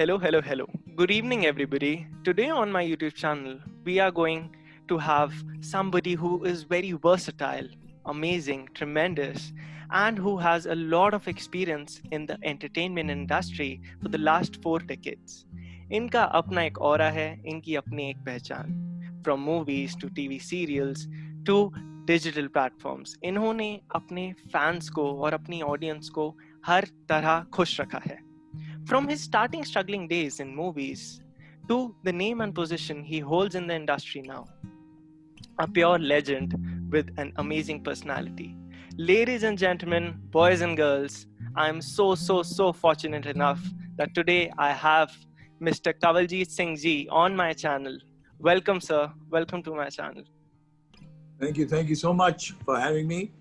Hello. Good evening, everybody. Today on my YouTube channel, we are going to have somebody who is very versatile, amazing, tremendous, and who has a lot of experience in the entertainment industry for the last 4 decades. इनका अपना एक aura है, इनकी अपनी एक पहचान. From movies to TV serials to digital platforms, इन्होंने अपने फैंस को और अपनी ऑडियंस को हर तरह खुश रखा है. From his starting struggling days in movies to the name and position he holds in the industry now, a pure legend with an amazing personality. Ladies and gentlemen, boys and girls, I'm so fortunate enough that today I have Mr. Kawaljeet Singh Ji on my channel. Welcome, sir. Welcome to my channel. Thank you so much for having me.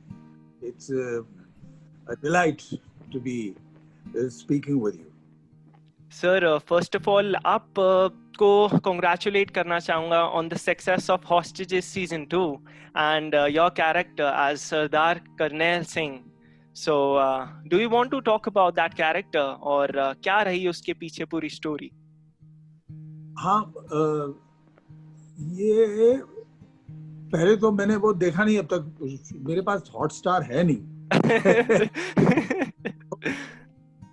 It's a delight to be speaking with you. Sir, first of all, आप को congratulate करना चाहूँगा on the success of Hostages Season 2 and your character as Sardar Karnail Singh. So, do you want to talk about that character और क्या रही उसके पीछे पूरी story? हाँ, ये पहले तो मैंने वो देखा नहीं अब तक, मेरे पास हॉटस्टार है नहीं.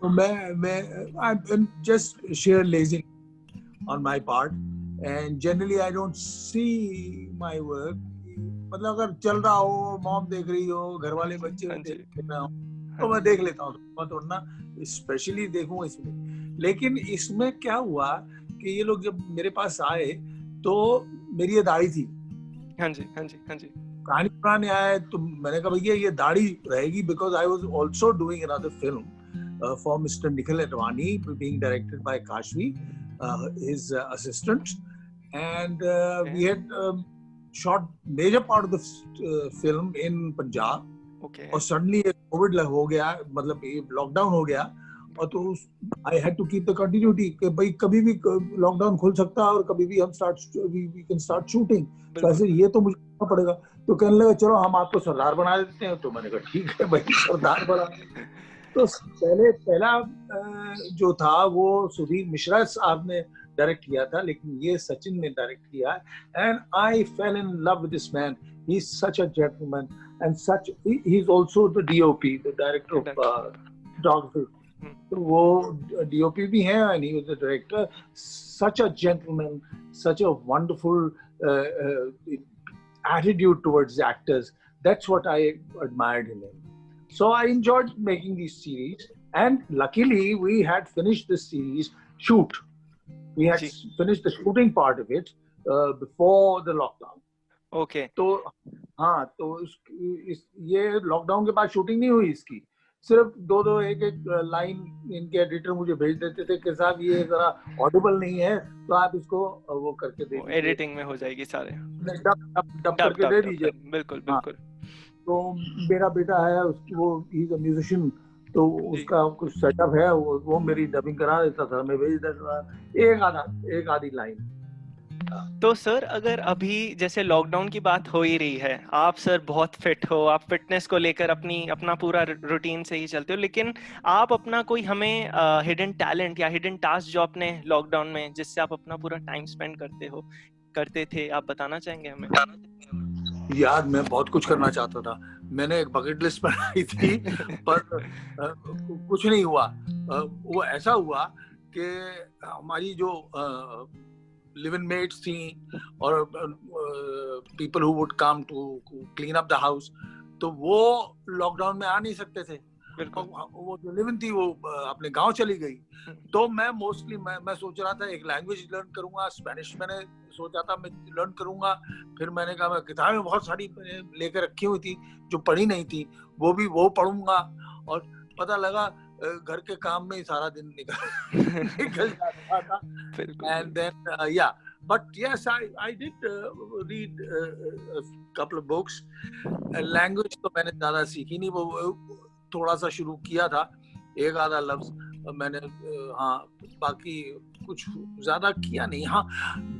तो मैं I'm just sheer lazy on my part and generally I don't see my work. मतलब अगर चल रहा हो, मॉम देख रही हो, घर वाले बच्चे देख रहा हो, तो मैं देख लेता हूँ. मैं तो ना स्पेशली देखूँ इसमें. लेकिन इसमें क्या हुआ कि ये लोग जब मेरे पास आए तो मेरी ये दाढ़ी थी. हाँ जी. कहानी बनाने आए तो मैंने कहा भैया ये दाढ़ी रहेगी, because I was also doing another film for Mr. Nikhil Advani, being directed by Kashvi, his assistant, and we had shot major part of the film in Punjab. Okay. और suddenly COVID हो गया, मतलब lockdown हो गया, और तो I had to keep the continuity कि भाई कभी भी लॉकडाउन खुल सकता है और कभी भी we can start shooting. तो ऐसे ये तो मुझे करना पड़ेगा. तो कहने लगा चलो हम आपको सरदार बना देते हैं. तो मैंने कहा ठीक है भाई, सरदार बना. तो पहला जो था वो सुधीर मिश्रा साहब ने डायरेक्ट किया था, लेकिन ये सचिन ने डायरेक्ट किया. And I fail in love with this man. He is such a gentleman and such he is also the DOP, the director of photography. तो वो डीओपी भी हैं and he was the director. Such a gentleman, such a wonderful attitude towards the actors. That's what I admired in him. So I enjoyed making these series, and luckily we had finished this series shoot. We had finished the shooting part of it before the lockdown. Okay. तो हाँ, तो ये lockdown के बाद shooting नहीं हुई इसकी. सिर्फ दो एक लाइन इनके एडिटर मुझे भेज देते थे कि साहब ये जरा ऑडिबल नहीं है तो आप इसको वो करके दे दीजिए. एडिटिंग में हो जाएगी सारे. डब करके दे दीजिए. बिल्कुल. तो मेरा बेटा है, वो ही इज अ म्यूजिशियन, तो उसका कुछ सेटअप है, वो मेरी डबिंग करा देता था. मैं भेज देता था एक आधी लाइन. तो सर, अगर अभी जैसे लॉकडाउन की बात हो ही रही है, आप सर बहुत फिट हो, आप फिटनेस को लेकर अपना पूरा रूटीन से ही चलते हो, लेकिन आप अपना कोई हमें हिडन टैलेंट या हिडन टास्क जो अपने लॉकडाउन में जिससे आप अपना पूरा टाइम स्पेंड करते थे, आप बताना चाहेंगे हमें? यार मैं बहुत कुछ करना चाहता था. मैंने एक बकेट लिस्ट बनाई थी पर कुछ नहीं हुआ. वो ऐसा हुआ कि हमारी जो लिव-इन मेट्स थी और people who would come to clean up the house, तो वो लॉकडाउन में आ नहीं सकते थे. वो जो लिव-इन थी वो अपने गांव चली गई. तो मैं मोस्टली मैं सोच रहा था एक लैंग्वेज लर्न करूंगा. स्पेनिश मैंने सोचा था मैं लर्न करूंगा. फिर मैंने कहा मैं किताबें बहुत सारी लेकर रखी हुई थी जो पढ़ी नहीं थी, वो पढ़ूंगा. और पता लगा घर के काम में ही सारा दिन निकल जाता था. And then but yes, I did read a couple of books. Language तो मैंने ज़्यादा सीखी नहीं, वो थोड़ा सा शुरू किया था, एक आधा लफ्ज मैंने. हाँ, बाकी कुछ ज़्यादा किया नहीं. हाँ,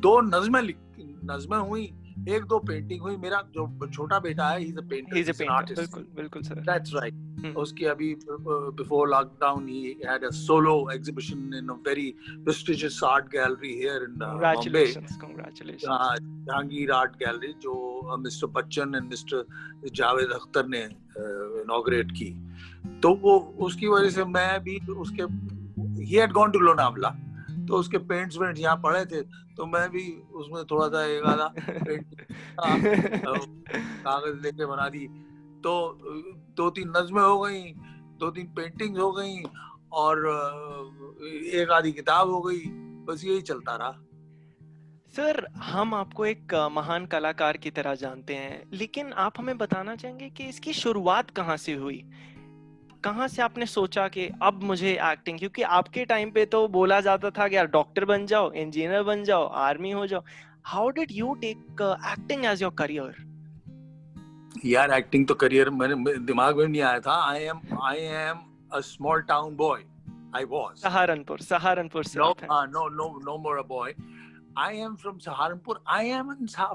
2 नज़में हुई एक दो पेंटिंग हुई। मेरा जो छोटा बेटा है, he is a painter, He's a he is an painter. Artist. बिल्कुल बिल्कुल सर. That's right. उसकी अभी before lockdown he had a solo exhibition in a very prestigious art gallery here in Bombay, Congratulations. Jehangir art gallery, जो mister Bachchan and mister Javed Akhtar ने inaugurate की। तो वो उसकी वजह से मैं भी उसके, ही हैड गॉन टू लोनावला, तो उसके पेंट्स यहाँ पड़े थे, तो मैं भी उसमें थोड़ा सा एक आधा पेंट कागज लेके बना दी। तो 2-3 नज़्में हो गई, 2-3 पेंटिंग्स हो गई, और एक आधी किताब हो गई। बस यही चलता रहा। सर, हम आपको एक महान कलाकार की तरह जानते हैं, लेकिन आप हमें बताना चाहेंगे कि इसकी शुरुआत कहाँ से हुई? कहाँ से आपने सोचा कि अब मुझे एक्टिंग, क्योंकि आपके टाइम पे तो बोला जाता था कि यार डॉक्टर बन जाओ, इंजीनियर बन जाओ, आर्मी हो जाओ. How did you take acting as your career? यार एक्टिंग तो करियर मेरे दिमाग में नहीं आया था। I am a small town boy. I was. Saharanpur से No, आप हैं. no more a boy. I am from Saharanpur.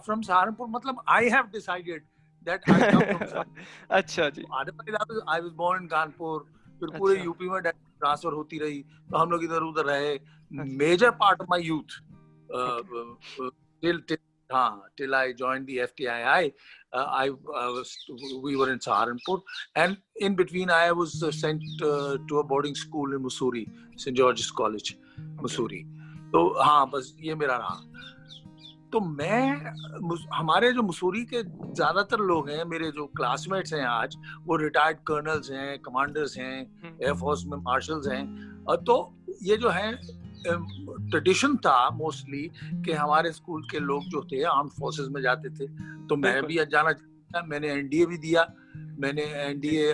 From Saharanpur. मतलब I have decided that I come from Saharanpur. अच्छा जी. Otherwise, I was born in Kanpur. फिर पूरे अच्छा. UP में transfer होती रही, तो हम लोग इधर उधर रहे। Major part of my youth, till I joined the FTII, we were in Saharanpur, and in between I was sent to a boarding school in Mussoorie, St. George's College, Mussoorie. तो हाँ, बस ये मेरा रहा। तो हमारे जो मुसूरी के ज्यादातर लोग हैं, मेरे जो क्लासमेट्स हैं आज, वो रिटायर्ड कर्नल्स हैं, कमांडर्स हैं, एयरफोर्स में मार्शल्स हैं। तो ये जो है ट्रेडिशन था मोस्टली कि हमारे स्कूल के लोग जो थे आर्म्ड फोर्सेस में जाते थे। तो मैं भी जाना चाहता, मैंने एनडीए भी दिया। मैंने एनडीए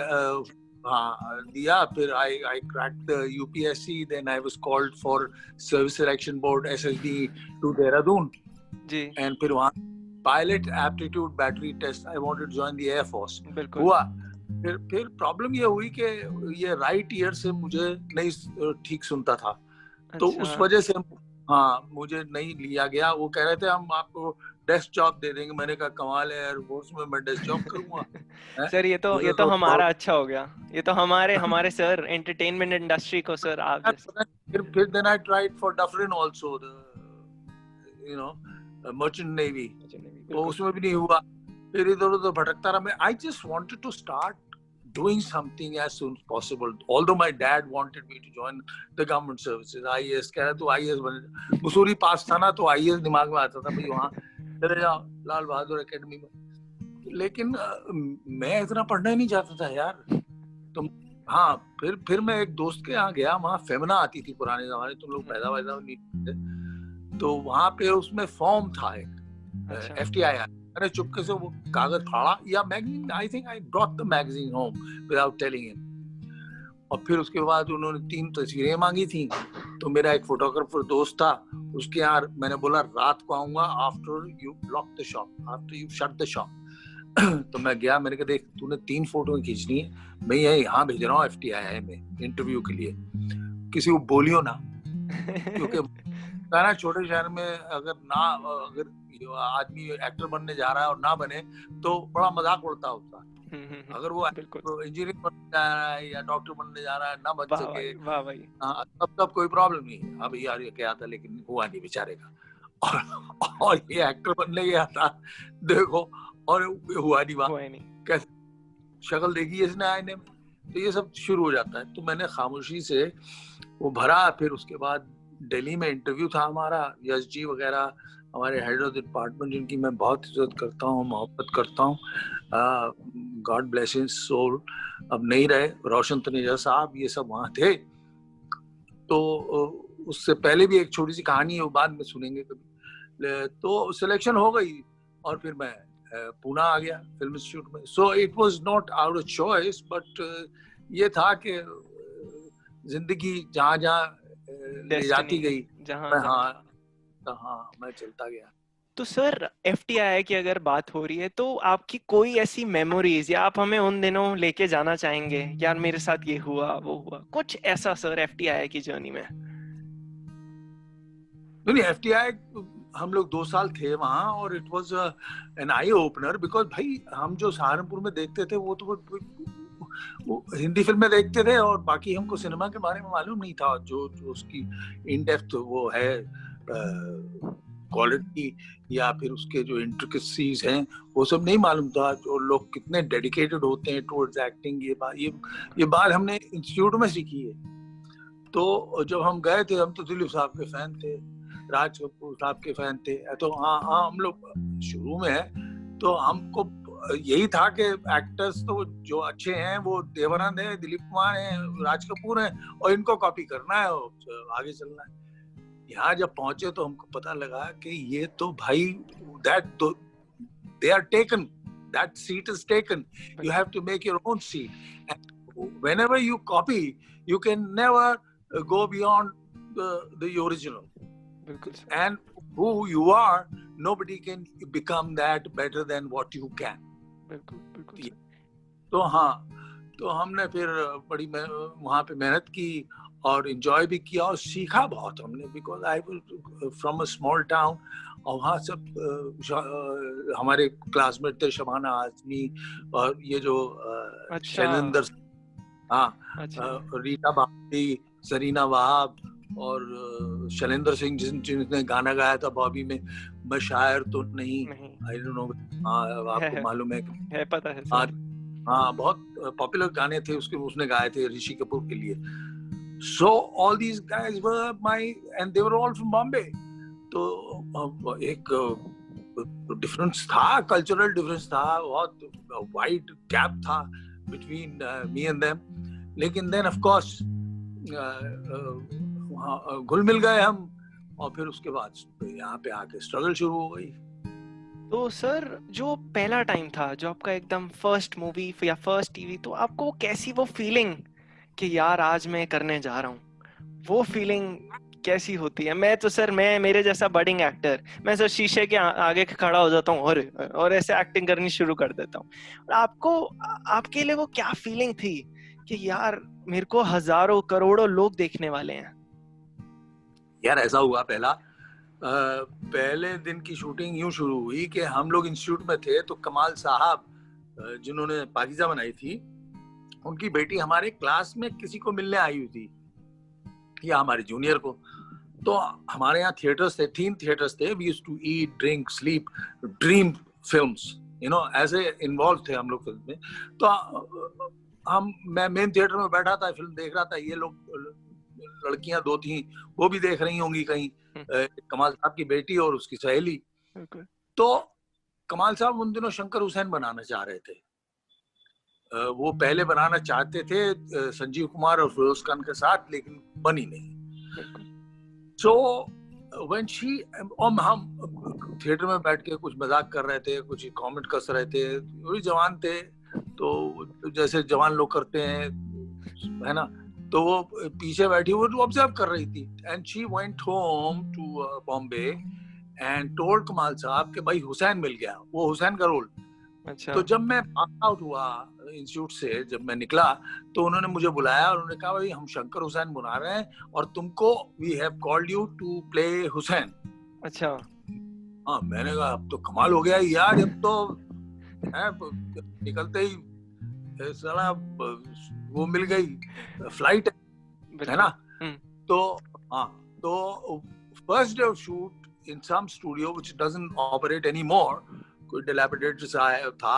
दिया, फिर I cracked the UPSC, then I was called for Service Selection Board SSB to Dehradun ji. And फिर वहाँ pilot aptitude battery test, I wanted to join the Air Force हुआ। फिर प्रॉब्लम ये हुई कि ये राइट ईयर से मुझे नहीं ठीक सुनता था। तो उस वजह से मुझे नहीं लिया गया। वो कह रहे थे हम आपको डेस्क जॉब दे देंगे। मैंने कहा कमाल है एयर फोर्स में मैं डेस्क जॉब करूंगा। सर ये तो हमारा अच्छा हो गया। ये तो हमारे सर एंटरटेनमेंट इंडस्ट्री को सर आप फिर then I tried for Dufferin also, merchant navy, तो उसमें भी नहीं हुआ। फिर इधर उधर भटकता रहा मैं। I just wanted to start doing something as soon as possible. Although my dad wanted me to join the government services, IAS, कह रहा तू IAS बने। मुसूरी पास था ना, तो IAS दिमाग में आता था भाई, वहाँ चले जाओ लाल बहादुर एकेडमी में। लेकिन मैं इतना पढ़ना ही नहीं चाहता था यार। तो फिर मैं एक दोस्त के यहाँ गया, वहाँ फेमिना आती थी पुराने जमाने, तुम लोग पैदा नहीं थे, तो वहाँ पे उसमें फॉर्म था एक FTII। मैंने चुपके से वो कागज फाड़ा, या magazine, I think I brought the magazine home without telling him. और फिर उसके बाद उन्होंने 3 तस्वीरें मांगी थी। तो मेरा एक फोटोग्राफर दोस्त था, उसके यहाँ मैंने बोला रात को आऊंगा, after you lock the shop, after you shut the shop. तो मैं गया, मैंने कहा देख तूने 3 फोटो खींचनी है, मैं यहाँ भेज रहा हूँ FTII में इंटरव्यू के लिए, किसी को बोलियो ना, क्योंकि छोटे शहर में अगर आदमी एक्टर बनने जा रहा है और ना बने तो बड़ा मजाक उड़ता होता। अगर वो इंजीनियर बनने जा रहा है या डॉक्टर बनने जा रहा है, ना बन सके, तब कोई प्रॉब्लम नहीं है। अब यार ये क्या था, लेकिन हुआ नहीं बेचारे का। और ये एक्टर बनने गया था, देखो, और हुआ नहीं वहाँ। कैसे शक्ल देखी इसने आईने में, तो ये सब शुरू हो जाता है। तो मैंने खामोशी से वो भरा। फिर उसके बाद दिल्ली में इंटरव्यू था हमारा, यश जी वगैरह हमारे हेड ऑफ द डिपार्टमेंट, जिनकी मैं बहुत इज्जत करता हूँ, मोहब्बत करता हूँ, गॉड ब्लेस हिज सोल, अब नहीं रहे, रोशन तनेजा साहब, ये सब वहाँ थे। तो उससे पहले भी एक छोटी सी कहानी है, वो बाद में सुनेंगे कभी। तो सिलेक्शन हो गई और फिर मैं पुणे आ गया फिल्म इंस्टीट्यूट में। So it was not out of choice, but ये था कि जिंदगी जहाँ जहाँ ले जाती गई, मैं चलता गया। तो सर FTII की अगर बात हो रही है, तो आपकी कोई ऐसी मेमोरीज, या आप हमें उन दिनों लेके जाना चाहेंगे, यार मेरे साथ ये हुआ वो हुआ, कुछ ऐसा सर FTII की जर्नी में? नहीं, FTII हम लोग 2 साल थे वहाँ, और it was an eye opener, because भाई हम जो सहारनपुर में देखते थे वो तो वो हिंदी फिल्में देखते थे, और बाकी हमको सिनेमा के बारे में मालूम नहीं था, जो उसकी इन डेप्थ वो है क्वालिटी या फिर उसके जो इंट्रिकेसीज हैं वो सब नहीं मालूम था, जो लोग कितने डेडिकेटेड होते हैं टुवर्ड्स एक्टिंग। ये बात हमने इंस्टीट्यूट में सीखी है। तो जब हम गए थे, हम तो दिलीप साहब के फैन थे, राज कपूर साहब के फैन थे, तो हाँ हम लोग शुरू में तो हमको यही था कि एक्टर्स तो जो अच्छे हैं वो देवानंद है, दिलीप कुमार है, राज कपूर है, और इनको कॉपी करना है और आगे चलना है। यहाँ जब पहुंचे तो हमको पता लगा कि ये तो भाई they are taken, that seat is taken, you have to make your own seat, and whenever you copy you can never go beyond the original, and who you are, nobody can become that better than what you can. तो हाँ, तो हमने फिर बड़ी वहाँ पे मेहनत की और एंजॉय भी किया और सीखा बहुत हमने, because I was from a small town, और वहाँ सब हमारे क्लासमेट थे, शबाना आजमी और ये जो शैलेंद्र, हाँ, रीटा बापी, सरीना वहाब और शैलेंद्र सिंह जिसने गाना गाया था बॉबी में, मैं शायर तो नहीं, आई डोंट नो, आपको मालूम है पता है, हाँ बहुत पॉपुलर गाने थे उसके, उसने गाए थे ऋषि कपूर के लिए। So all these guys were and they were all from Bombay. तो एक डिफरेंस था, कल्चरल डिफरेंस था, बहुत वाइड गैप था between me and them, लेकिन then of course घुल मिल गए हम, और फिर उसके बाद यहाँ पे आके स्ट्रगल शुरू हो गई। तो सर जो पहला टाइम था, जो आपका एकदम फर्स्ट मूवी या फर्स्ट टीवी, तो आपको कैसी वो फीलिंग कि यार आज मैं करने जा रहा हूँ, वो फीलिंग कैसी होती है? मैं तो सर, मेरे जैसा बडिंग एक्टर, मैं सर शीशे के आगे खड़ा हो जाता हूँ और ऐसे एक्टिंग करनी शुरू कर देता हूँ। और आपके लिए वो क्या फीलिंग थी कि यार मेरे को हजारों करोड़ों लोग देखने वाले हैं? यार ऐसा हुआ, पहले दिन की शूटिंग यूं शुरू हुई कि हम लोग इंस्टीट्यूट में थे, तो कमाल साहब जिन्होंने पाकीज़ा बनाई थी, उनकी बेटी हमारे क्लास में किसी को मिलने आई हुई थी, या हमारे जूनियर को। तो हमारे यहाँ थिएटर्स थे, 3 थिएटर्स थे, we used to eat, drink, sleep, dream films, you know, ऐसे इन्वॉल्व थे हम लोग फिल्म में। तो मैं मेन थिएटर में बैठा था, फिल्म देख रहा था, ये लोग लड़कियां 2 थी, वो भी देख रही होंगी कहीं, कमाल साहब की बेटी और उसकी सहेली। तो कमाल साहब उन दिनों शंकर हुसैन बनाना चाह रहे थे, वो पहले बनाना चाहते थे संजीव कुमार और फिरोज खान के साथ, लेकिन बनी नहीं। सो व्हेन शी, और हम थिएटर में बैठ के कुछ मजाक कर रहे थे, कुछ कमेंट कस रहे थे, वही जवान थे तो जैसे जवान लोग करते हैं, है ना, तो वो पीछे बैठी, वो ऑब्जर्व कर रही थी, and she went home to Bombay and told Kamal साहब कि भाई हुसैन मिल गया, वो हुसैन का रोल। अच्छा। तो जब मैं पास आउट हुआ इंस्टीट्यूट से, जब मैं निकला, तो उन्होंने मुझे बुलाया और उन्होंने कहा भाई हम शंकर हुसैन बना रहे हैं और तुमको we have called you to play Hussain. अच्छा। हाँ, मैंने कहा अब तो कमाल हो गया यार, अब तो है, निकलते ही साला वो मिल गई, फ्लाइट है ना। तो हाँ, तो first day of shoot in some studio which doesn't operate any more, कोई डिलैपिडेटेड सा था,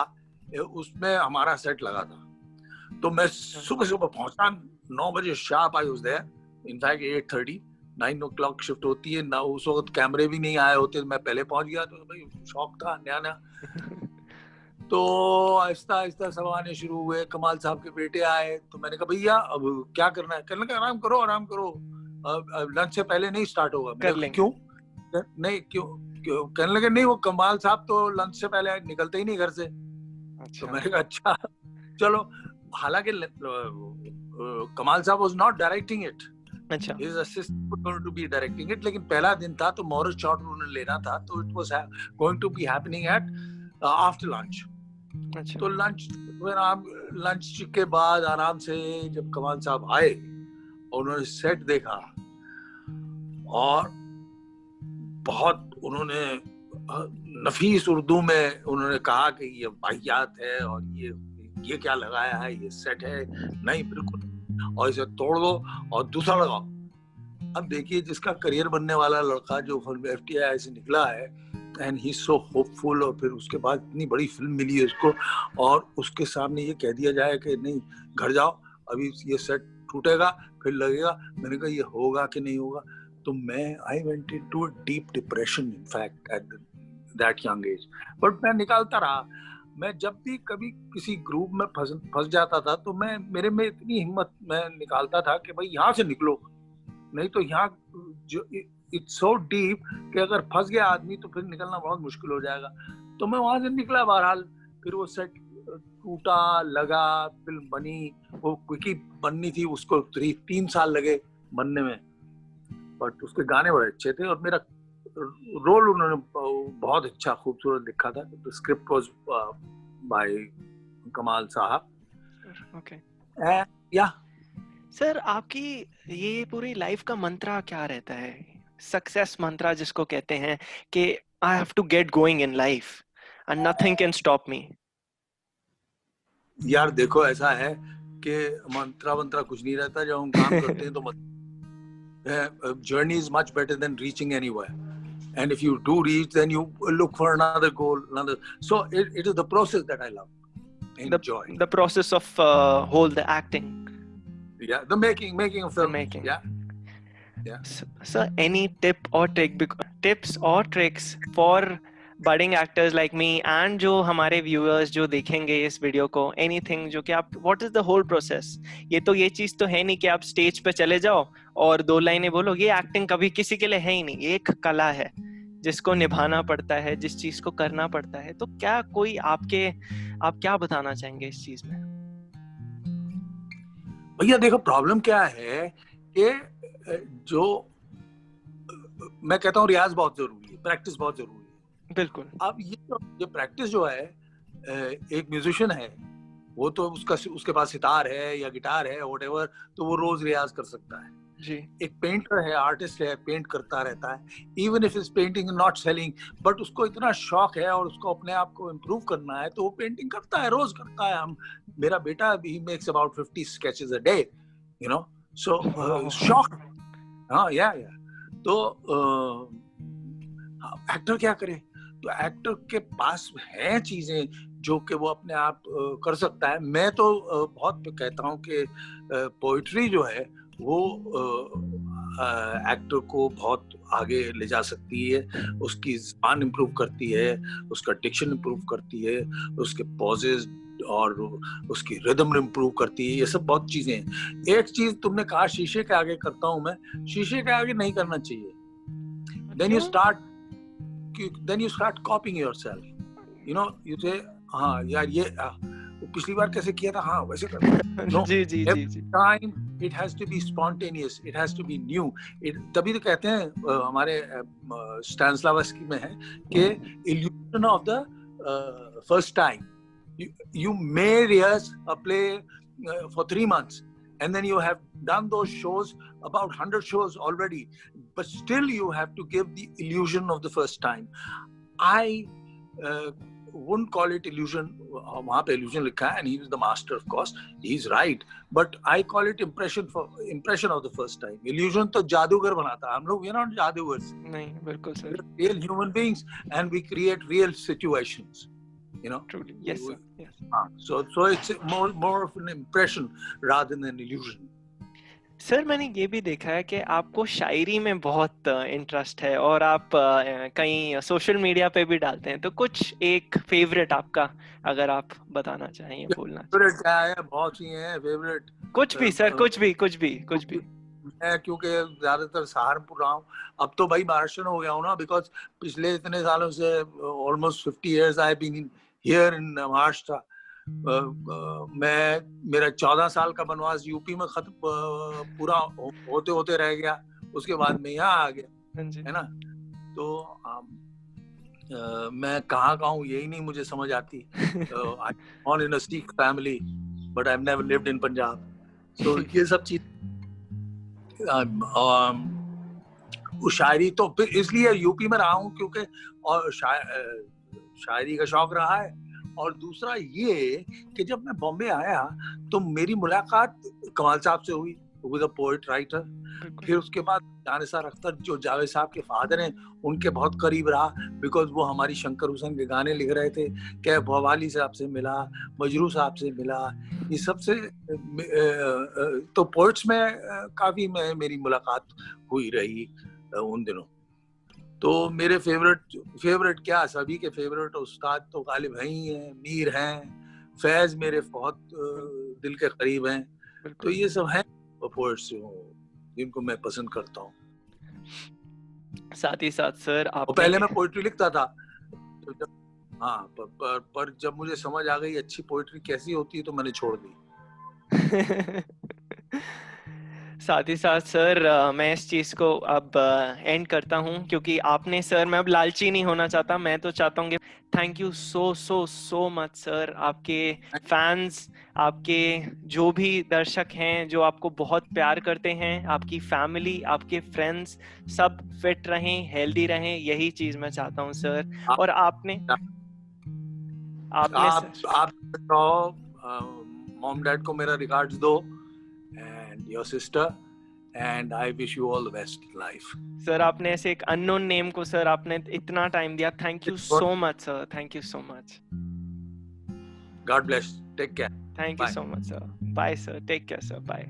उसमें हमारा सेट लगा था। तो मैं सुबह पहुंचा, 9 बजे sharp I was there, in fact 8:30 9 o'clock shift होती है ना, उस वक्त कैमरे भी नहीं आए होते, मैं पहले पहुंच गया, तो भाई शौक था नया। तो आहिस्ता आहिस्ता सब आने शुरू हुए, कमाल साहब के बेटे आए, तो मैंने कहा भैया अब क्या करना है? कहने लगा आराम करो, लंच से पहले नहीं स्टार्ट होगा। क्यों? नहीं, क्यों? कहने लगे नहीं, वो कमाल साहब तो लंच से पहले निकलते ही नहीं घर से। अच्छा। तो मैंने कहा अच्छा चलो, हालांकि कमाल साहब वाज नॉट डायरेक्टिंग इट, अच्छा, his assistant was going to be directing it, लेकिन पहला दिन था तो मॉरल शॉट उन्होंने लेना था, तो it was going to be happening at after lunch. अच्छा। तो लंच के बाद आराम से जब कमाल साहब आए और उन्होंने सेट देखा, और बहुत उन्होंने नफीस उर्दू में उन्होंने कहा कि ये वाहियात है और ये क्या लगाया है, ये सेट है, नहीं बिल्कुल, और इसे तोड़ दो और दूसरा लगाओ। अब देखिए, जिसका करियर बनने वाला लड़का जो FTI से निकला है, एंड ही सो होपफुल, और फिर उसके बाद इतनी बड़ी फिल्म मिली है उसको, और उसके सामने ये कह दिया जाए कि नहीं, घर जाओ, अभी ये सेट टूटेगा फिर लगेगा। मैंने कहा ये होगा कि नहीं होगा? तो I went into a deep depression in fact at that young age, but मैं निकालता रहा। मैं जब भी कभी किसी ग्रुप में फंस जाता था तो मेरे में इतनी हिम्मत, मैं निकालता था कि भाई यहाँ से निकलो, नहीं तो यहाँ जो इट्स सो डीप कि अगर फंस गया आदमी तो फिर निकलना बहुत मुश्किल हो जाएगा। तो मैं वहां से निकला बहरहाल। फिर वो सेट टूटा, लगा, फिल्म बनी। वो क्विकी बननी थी, उसको 3 साल लगे बनने में, बट उसके गाने बड़े अच्छे थे और मेरा रोल उन्होंने बहुत अच्छा खूबसूरत लिखा था। द स्क्रिप्ट वाज बाय कमाल साहब। ओके या सर, आपकी ये पूरी लाइफ का मंत्रा क्या रहता है? सक्सेस मंत्रा जिसको कहते हैं कि I have to get going in life and nothing can stop me. यार देखो, ऐसा है कि मंत्रा कुछ नहीं रहता। जब हम काम करते हैं तो journey is much better than reaching anywhere, and if you do reach, then you look for another goal, so it is the process that I love, enjoy. The process of whole the acting, the making of films. making. Yeah. So any tips or tricks for budding actors like me and जो हमारे viewers जो देखेंगे इस video को, anything जो कि आप, what is the whole process? ये चीज तो है नहीं कि आप स्टेज पे चले जाओ और 2 लाइनें बोलो। ये एक्टिंग कभी किसी के लिए है ही नहीं, ये एक कला है जिसको निभाना पड़ता है, जिस चीज को करना पड़ता है। तो क्या आप क्या बताना चाहेंगे इस चीज में? भैया देखो, प्रॉब्लम क्या है कि जो मैं कहता हूँ, रियाज बहुत जरूरी है, प्रैक्टिस बहुत जरूरी है। बिल्कुल। अब ये प्रैक्टिस जो है, एक म्यूजिशियन है, वो तो उसके पास सितार है या गिटार है, व्हाटएवर, तो वो रोज रियाज कर सकता है जी। एक पेंटर है, आर्टिस्ट है, पेंट करता रहता है, even if is painting not selling, but उसको इतना शौक है और उसको अपने आप को इम्प्रूव करना है, तो वो पेंटिंग करता है, रोज करता है। मेरा बेटा he makes about 50 sketches a day, you know, so शौक। हाँ, या तो एक्टर क्या करे? तो एक्टर के पास हैं चीजें जो कि वो अपने आप कर सकता है। मैं तो बहुत कहता हूँ कि पोइट्री जो है वो एक्टर को बहुत आगे ले जा सकती है। उसकी ज़बान इम्प्रूव करती है, उसका डिक्शन इम्प्रूव करती है, उसके पॉजेज और उसकी रिदम इम्प्रूव करती है। ये सब बहुत चीजें हैं। एक चीज तुमने कहा, शीशे के आगे करता हूं मैं, शीशे के आगे नहीं करना चाहिए। then you start copying yourself, you know, you say हाँ यार ये पिछली बार कैसे किया था, हाँ वैसे करना। No, ji. every time it has to be spontaneous, it has to be new. तभी तो कहते हैं हमारे स्टैनिस्लावस्की में है कि illusion of the first time. You may rehearse a play for 3 months, and then you have done those shows, about 100 shows already, but still you have to give the illusion of the first time. I wouldn't call it illusion. वहाँ पे illusion लिखा है, and he is the master, of course. He's right, but I call it impression of the first time. Illusion तो जादूगर बनाता है, हम लोग, we are not जादूगर्स. नहीं, बिल्कुल sir. We're real human beings, and we create real situations. You know, truly, yes sir, yes. So it's more of an impression rather than an illusion. Sir, मैंने ये भी देखा है कि आपको शायरी में बहुत इंटरेस्ट है और आप कहीं सोशल मीडिया पे भी डालते हैं, तो कुछ एक फेवरेट आपका अगर आप बताना चाहें या बोलना चाहें. फेवरेट क्या है? बहुत सी हैं फेवरेट. कुछ भी सर, कुछ भी. मैं क्योंकि ज्यादातर सहारनपुर रहा हूँ, अब तो भाई महाराष्ट्र हो गया हूँ ना, बिकॉज पिछले इतने सालों से almost 50 years I been here in Maharashtra. मेरा 14 साल का वनवास यूपी में खत्म पूरा होते रह गया, उसके बाद मैं यहाँ आ गया, है ना. तो मैं कहाँ का हूँ यही नहीं मुझे समझ आती. आई born in a Sikh family, but I've never lived in Punjab. So ये सब चीज वो शायरी तो फिर इसलिए यूपी में रहा हूँ क्योंकि और शायरी का शौक रहा है, और दूसरा ये कि जब मैं बॉम्बे आया तो मेरी मुलाकात कमाल साहब से हुई, विद अ पोएट राइटर। फिर उसके बाद जानिसार अख्तर जो जावेद साहब के फादर हैं उनके बहुत करीब रहा, बिकॉज वो हमारी शंकर हुसैन के गाने लिख रहे थे। कैफ भवाली साहब से मिला, मजरू साहब से मिला, ये सबसे तो पोएट्स में काफी मेरी मुलाकात हुई रही उन दिनों। तो मेरे फेवरेट क्या, सभी के फेवरेट उस्ताद तो गालिब हैं ही हैं, मीर हैं, फैज मेरे बहुत दिल के करीब हैं। तो ये सब हैं पोएट्स जिनको मैं पसंद करता हूँ। साथ ही साथ सर आप पहले मैं पोएट्री लिखता था तो हाँ, पर जब मुझे समझ आ गई अच्छी पोएट्री कैसी होती है तो मैंने छोड़ दी। साथ ही साथ सर मैं इस चीज को अब एंड करता हूं, क्योंकि आपने सर, मैं अब लालची नहीं होना चाहता, मैं तो चाहता हूँ कि thank you so so so much sir. आपके फैंस, आपके जो भी दर्शक हैं जो आपको बहुत प्यार करते हैं, आपकी फैमिली, आपके फ्रेंड्स सब फिट रहें, हेल्दी रहें, यही चीज मैं चाहता हूँ सर। और आपने मॉम डैड को मेरा रिगार्ड्स दो, and your sister, and I wish you all the best life. Sir आपने ऐसे एक अननोन नेम को सर आपने इतना टाइम दिया, thank you so much sir, thank you so much. God bless, take care, thank you so much sir, bye sir, take care sir, bye.